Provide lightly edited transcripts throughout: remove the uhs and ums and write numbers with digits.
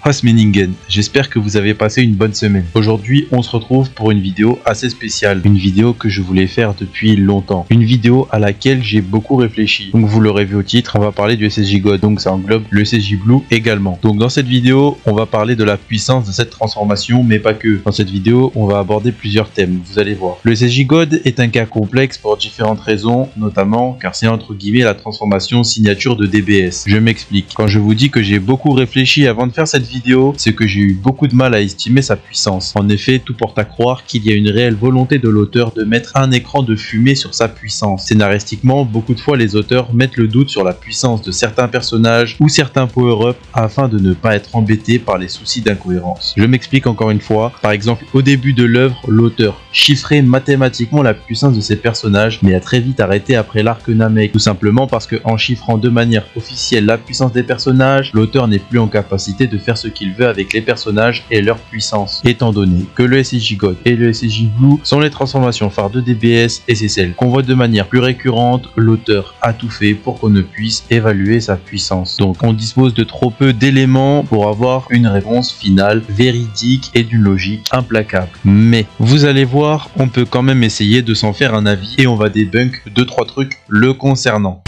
Hasmeningen, j'espère que vous avez passé une bonne semaine. Aujourd'hui, on se retrouve pour une vidéo assez spéciale, une vidéo que je voulais faire depuis longtemps, une vidéo à laquelle j'ai beaucoup réfléchi. Donc vous l'aurez vu au titre, on va parler du SSJ God, donc ça englobe le SSJ Blue également. Donc dans cette vidéo, on va parler de la puissance de cette transformation, mais pas que. Dans cette vidéo, on va aborder plusieurs thèmes, vous allez voir. Le SSJ God est un cas complexe pour différentes raisons, notamment car c'est entre guillemets la transformation signature de DBS. Je m'explique. Quand je vous dis que j'ai beaucoup réfléchi avant de faire cette vidéo, c'est que j'ai eu beaucoup de mal à estimer sa puissance. En effet, tout porte à croire qu'il y a une réelle volonté de l'auteur de mettre un écran de fumée sur sa puissance. Scénaristiquement, beaucoup de fois les auteurs mettent le doute sur la puissance de certains personnages ou certains power-up afin de ne pas être embêtés par les soucis d'incohérence. Je m'explique encore une fois. Par exemple, au début de l'œuvre, l'auteur chiffrait mathématiquement la puissance de ses personnages, mais a très vite arrêté après l'arc Namek, tout simplement parce que en chiffrant de manière officielle la puissance des personnages, l'auteur n'est plus en capacité de faire ce qu'il veut avec les personnages et leur puissance. Étant donné que le SSJ God et le SSJ Blue sont les transformations phares de DBS et c'est celles qu'on voit de manière plus récurrente, l'auteur a tout fait pour qu'on ne puisse évaluer sa puissance. Donc on dispose de trop peu d'éléments pour avoir une réponse finale véridique et d'une logique implacable. Mais vous allez voir, on peut quand même essayer de s'en faire un avis et on va débunk 2-3 trucs le concernant.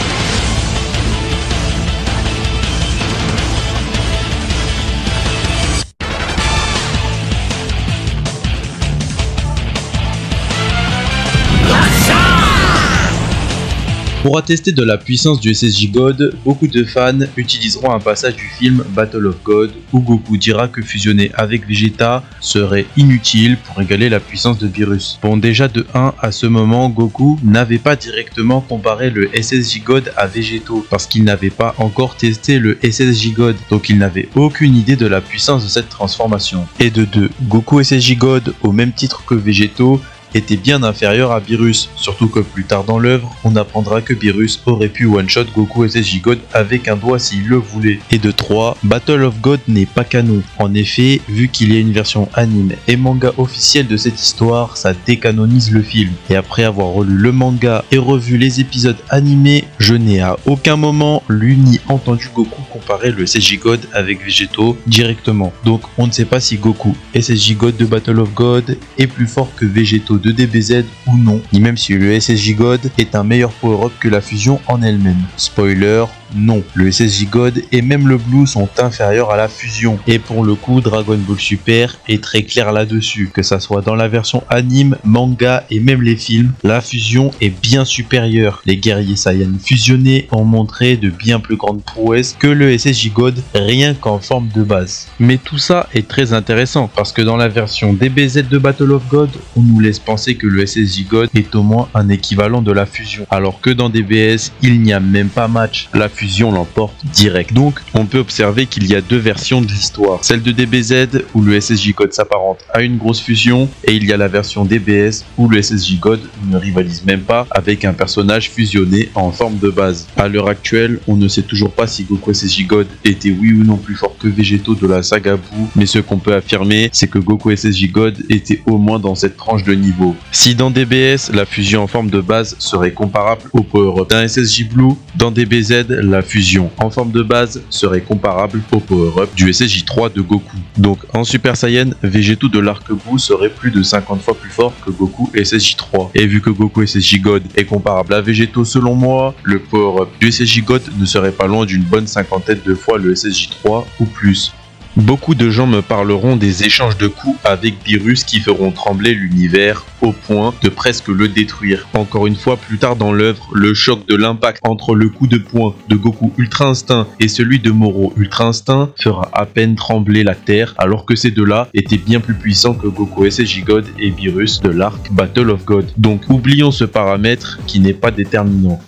Pour attester de la puissance du SSJ God, beaucoup de fans utiliseront un passage du film Battle of God où Goku dira que fusionner avec Vegeta serait inutile pour égaler la puissance de Beerus. Bon, déjà de 1, à ce moment, Goku n'avait pas directement comparé le SSJ God à Vegeto parce qu'il n'avait pas encore testé le SSJ God, donc il n'avait aucune idée de la puissance de cette transformation. Et de 2, Goku SSJ God, au même titre que Vegeto, était bien inférieur à Beerus, surtout que plus tard dans l'œuvre, on apprendra que Beerus aurait pu one-shot Goku SSJ God avec un doigt s'il le voulait. Et de 3, Battle of God n'est pas canon. En effet, vu qu'il y a une version anime et manga officielle de cette histoire, ça décanonise le film. Et après avoir relu le manga et revu les épisodes animés, je n'ai à aucun moment lu ni entendu Goku comparer le SSJ God avec Vegeto directement. Donc on ne sait pas si Goku SSJ God de Battle of God est plus fort que Vegeto de DBZ ou non, ni même si le SSJ God est un meilleur power-up que la fusion en elle-même. Spoiler, non. Le SSJ God et même le Blue sont inférieurs à la fusion. Et pour le coup, Dragon Ball Super est très clair là-dessus. Que ça soit dans la version anime, manga et même les films, la fusion est bien supérieure. Les guerriers Saiyan fusionnés ont montré de bien plus grandes prouesses que le SSJ God, rien qu'en forme de base. Mais tout ça est très intéressant, parce que dans la version DBZ de Battle of God, on nous laisse penser que le SSJ God est au moins un équivalent de la fusion, alors que dans DBS, il n'y a même pas match. La fusion l'emporte direct. Donc on peut observer qu'il y a deux versions de l'histoire, celle de DBZ où le SSJ God s'apparente à une grosse fusion, et il y a la version DBS où le SSJ God ne rivalise même pas avec un personnage fusionné en forme de base. À l'heure actuelle, on ne sait toujours pas si Goku SSJ God était oui ou non plus fort que Vegeto de la saga Buu, mais ce qu'on peut affirmer, c'est que Goku SSJ God était au moins dans cette tranche de niveau. Si dans DBS, la fusion en forme de base serait comparable au power-up d'un SSJ Blue, dans DBZ, la fusion en forme de base serait comparable au power-up du SSJ 3 de Goku. Donc en Super Saiyan, Vegeto de l'arc Buu serait plus de 50 fois plus fort que Goku SSJ 3. Et vu que Goku SSJ God est comparable à Vegeto selon moi, le power-up du SSJ God ne serait pas loin d'une bonne cinquantaine de fois le SSJ 3 ou plus. Beaucoup de gens me parleront des échanges de coups avec Beerus qui feront trembler l'univers au point de presque le détruire. Encore une fois, plus tard dans l'œuvre, le choc de l'impact entre le coup de poing de Goku Ultra Instinct et celui de Moro Ultra Instinct fera à peine trembler la Terre, alors que ces deux-là étaient bien plus puissants que Goku SSJ God et Beerus de l'arc Battle of God. Donc oublions ce paramètre qui n'est pas déterminant.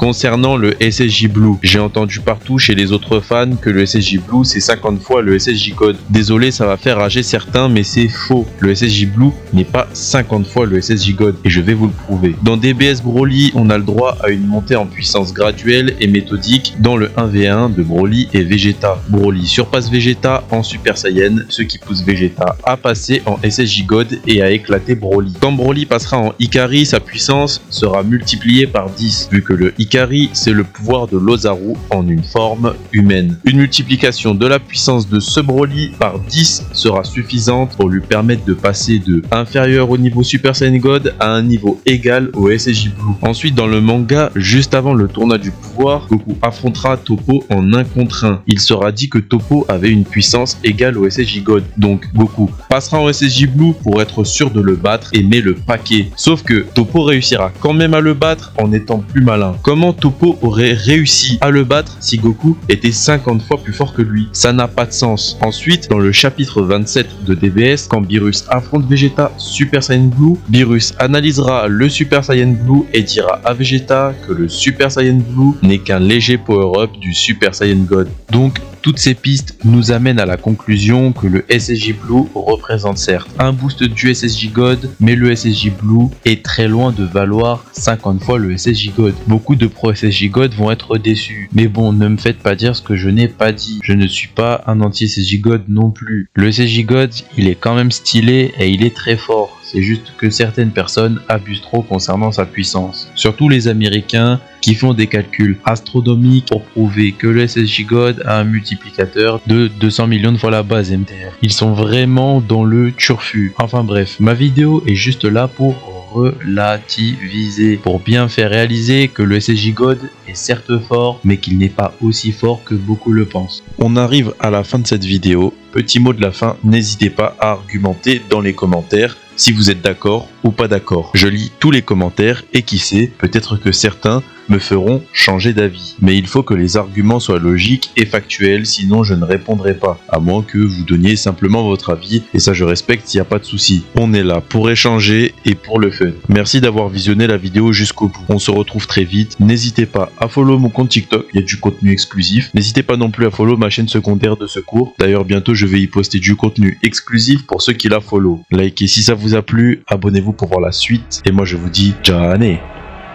Concernant le SSJ Blue, j'ai entendu partout chez les autres fans que le SSJ Blue c'est 50 fois le SSJ God. Désolé, ça va faire rager certains, mais c'est faux. Le SSJ Blue n'est pas 50 fois le SSJ God et je vais vous le prouver. Dans DBS Broly, on a le droit à une montée en puissance graduelle et méthodique dans le 1v1 de Broly et Vegeta. Broly surpasse Vegeta en Super Saiyan, ce qui pousse Vegeta à passer en SSJ God et à éclater Broly. Quand Broly passera en Ikari, sa puissance sera multipliée par 10, vu que le Ikari c'est le pouvoir de l'Ozaru en une forme humaine. Une multiplication de la puissance de ce Broly par 10 sera suffisante pour lui permettre de passer de inférieur au niveau Super Saiyan God à un niveau égal au SSJ Blue. Ensuite, dans le manga, juste avant le tournoi du pouvoir, Goku affrontera Toppo en 1 contre 1. Il sera dit que Toppo avait une puissance égale au SSJ God, donc Goku passera en SSJ Blue pour être sûr de le battre et met le paquet. Sauf que Toppo réussira quand même à le battre en étant plus malin. Comment Toppo aurait réussi à le battre si Goku était 50 fois plus fort que lui? Ça n'a pas de sens. Ensuite, dans le chapitre 27 de DBS, quand Beerus affronte Vegeta Super Saiyan Blue, Beerus analysera le Super Saiyan Blue et dira à Vegeta que le Super Saiyan Blue n'est qu'un léger power-up du Super Saiyan God. Donc, toutes ces pistes nous amènent à la conclusion que le SSJ Blue représente certes un boost du SSJ God, mais le SSJ Blue est très loin de valoir 50 fois le SSJ God. Beaucoup de pro SSJ God vont être déçus, mais bon, ne me faites pas dire ce que je n'ai pas dit. Je ne suis pas un anti-SSJ God non plus. Le SSJ God, il est quand même stylé et il est très fort. C'est juste que certaines personnes abusent trop concernant sa puissance. Surtout les Américains qui font des calculs astronomiques pour prouver que le SSJ God a un multiplicateur de 200 millions de fois la base MTR. Ils sont vraiment dans le turfu. Enfin bref, ma vidéo est juste là pour relativiser, pour bien faire réaliser que le SSJ God est certes fort, mais qu'il n'est pas aussi fort que beaucoup le pensent. On arrive à la fin de cette vidéo. Petit mot de la fin, n'hésitez pas à argumenter dans les commentaires si vous êtes d'accord ou pas d'accord. Je lis tous les commentaires et qui sait, peut-être que certains me feront changer d'avis. Mais il faut que les arguments soient logiques et factuels, sinon je ne répondrai pas. À moins que vous donniez simplement votre avis, et ça je respecte, il n'y a pas de souci. On est là pour échanger et pour le fun. Merci d'avoir visionné la vidéo jusqu'au bout. On se retrouve très vite. N'hésitez pas à follow mon compte TikTok, il y a du contenu exclusif. N'hésitez pas non plus à follow ma chaîne secondaire de secours. D'ailleurs bientôt je vais y poster du contenu exclusif pour ceux qui la follow. Likez si ça vous a plu, abonnez-vous pour voir la suite. Et moi je vous dis, Jane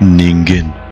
Ningen.